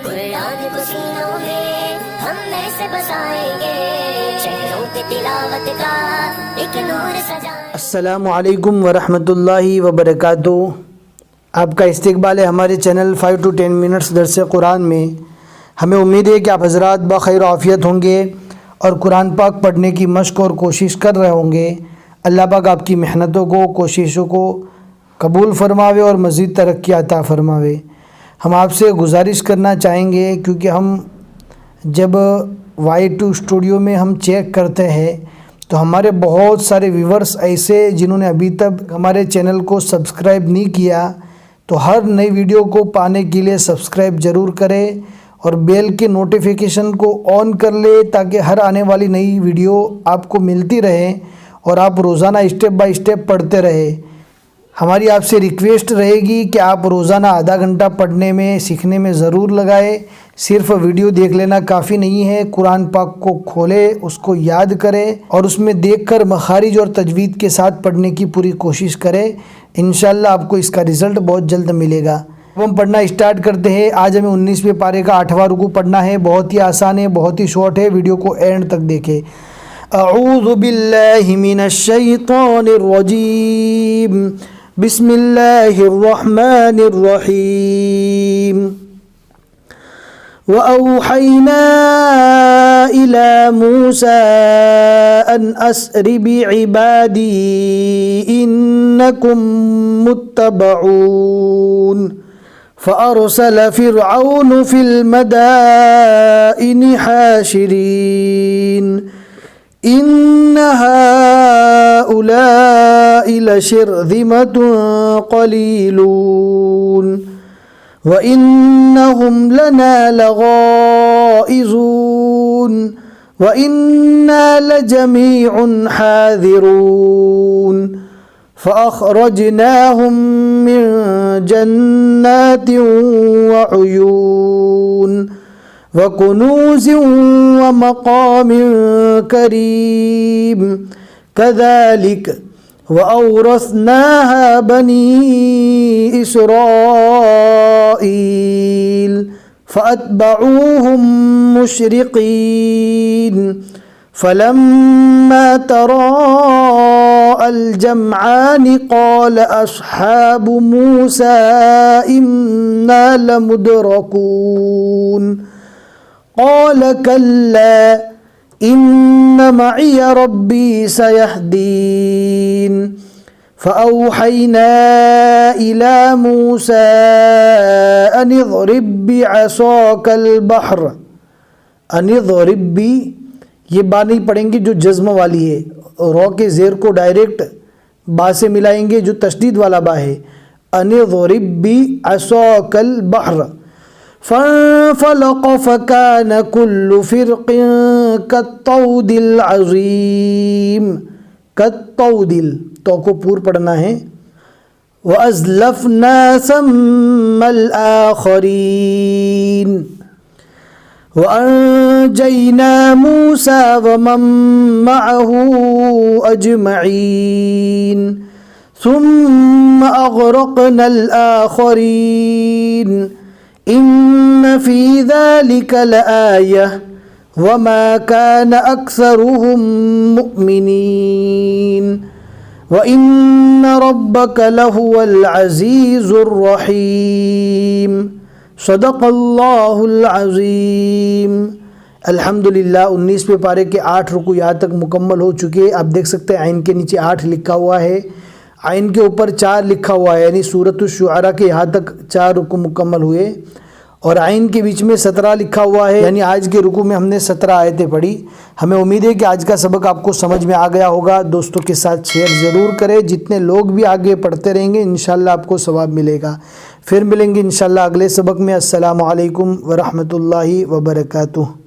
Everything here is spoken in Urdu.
قرآن کو سینوں میں ہم ایسے بسائیں گے، شہروں پہ تلاوت کا ایک نور سجائیں۔ السلام علیکم ورحمۃ اللہ وبرکاتہ۔ آپ کا استقبال ہے ہمارے چینل 5 to 10 منٹس درس قرآن میں۔ ہمیں امید ہے کہ آپ حضرات بخیر و عافیت ہوں گے اور قرآن پاک پڑھنے کی مشق اور کوشش کر رہے ہوں گے۔ اللہ پاک آپ کی محنتوں کو، کوششوں کو قبول فرماوے اور مزید ترقی عطا فرماوے۔ ہم آپ سے گزارش کرنا چاہیں گے، کیونکہ ہم جب Y2 اسٹوڈیو میں ہم چیک کرتے ہیں تو ہمارے بہت سارے ویورز ایسے جنہوں نے ابھی تک ہمارے چینل کو سبسکرائب نہیں کیا، تو ہر نئی ویڈیو کو پانے کے لیے سبسکرائب ضرور کرے اور بیل کے نوٹیفیکیشن کو آن کر لے، تاکہ ہر آنے والی نئی ویڈیو آپ کو ملتی رہے اور آپ روزانہ اسٹیپ بائی اسٹیپ پڑھتے رہے۔ ہماری آپ سے ریکویسٹ رہے گی کہ آپ روزانہ آدھا گھنٹہ پڑھنے میں، سیکھنے میں ضرور لگائے۔ صرف ویڈیو دیکھ لینا کافی نہیں ہے، قرآن پاک کو کھولے، اس کو یاد کرے اور اس میں دیکھ کر مخارج اور تجوید کے ساتھ پڑھنے کی پوری کوشش کرے۔ انشاءاللہ آپ کو اس کا رزلٹ بہت جلد ملے گا۔ اب ہم پڑھنا اسٹارٹ کرتے ہیں۔ آج ہمیں 19ویں پارے کا 8واں رکوع پڑھنا ہے۔ بہت ہی آسان ہے، بہت ہی شارٹ ہے، ویڈیو کو اینڈ تک دیکھیں۔ اعوذ باللہ من الشیطان الرجیم، بسم اللہ الرحمن الرحیم۔ وَأَوْحَيْنَا إِلَى مُوسَىٰ أَنْ أَسْرِ بِعِبَادِي إِنَّكُمْ مُتَّبَعُونَ فَأَرْسَلَ فِرْعَوْنُ فِي الْمَدَائِنِ حَاشِرِينَ إِنَّ هَٰؤُلَاءِ لَشِرْذِمَةٌ قَلِيلُونَ وَإِنَّهُمْ لَنَا لَغَائِظُونَ وَإِنَّا لَجَمِيعٌ حَاذِرُونَ فَأَخْرَجْنَاهُمْ مِنْ جَنَّاتٍ وَعُيُونٍ وَكُنُوزٍ وَمَقَامٍ كَرِيمٍ كَذَلِكَ وَأَوْرَثْنَاهَا بَنِي إِسْرَائِيلَ فَأَتْبَعُوهُمْ مُشْرِقِينَ فَلَمَّا تَرَاءَى الْجَمْعَانِ قَالَ أَصْحَابُ مُوسَىٰ إِنَّا لَمُدْرَكُونَ قَالَ كَلَّا إِنَّ مَعِيَ رَبِّي سَيَهْدِينِ فَأَوْحَيْنَا إِلَى مُوسَىٰ أَنِ اضْرِب بِّعَصَاكَ الْبَحْرَ۔ أَنِ اضْرِب بھی یہ با نہیں پڑھیں گے جو جزم والی ہے، رو کے زیر کو ڈائریکٹ با سے ملائیں گے جو تشدید والا با ہے۔ أَنِ اضْرِب بِّعَصَاكَ الْبَحْرَ فانفلق فكان كل فرق كالطود العظيم۔ كالطود تو کو پور پڑھنا ہے۔ وأزلفنا ثم الآخرين وأنجينا موسى ومن معه أجمعين ثم أغرقنا الآخرين إن في ذلك لآية وما كان أكثرهم مؤمنين وإن ربك لهو العزيز الرحيم صدق اللہ العظیم۔ الحمدللہ 19ویں پارے کے 8 رکوع یہاں تک مکمل ہو چکے۔ آپ دیکھ سکتے ہیں عین کے نیچے 8 لکھا ہوا ہے، عین کے اوپر 4 لکھا ہوا ہے، یعنی سورۃ الشعراء کے یہاں تک 4 رکوع مکمل ہوئے، اور عین کے بیچ میں 17 لکھا ہوا ہے، یعنی آج کے رکوع میں ہم نے 17 آیتیں پڑھی۔ ہمیں امید ہے کہ آج کا سبق آپ کو سمجھ میں آ گیا ہوگا۔ دوستوں کے ساتھ شیئر ضرور کریں، جتنے لوگ بھی آگے پڑھتے رہیں گے انشاءاللہ آپ کو ثواب ملے گا۔ پھر ملیں گے انشاءاللہ اگلے سبق میں۔ السلام علیکم ورحمۃ اللہ وبرکاتہ۔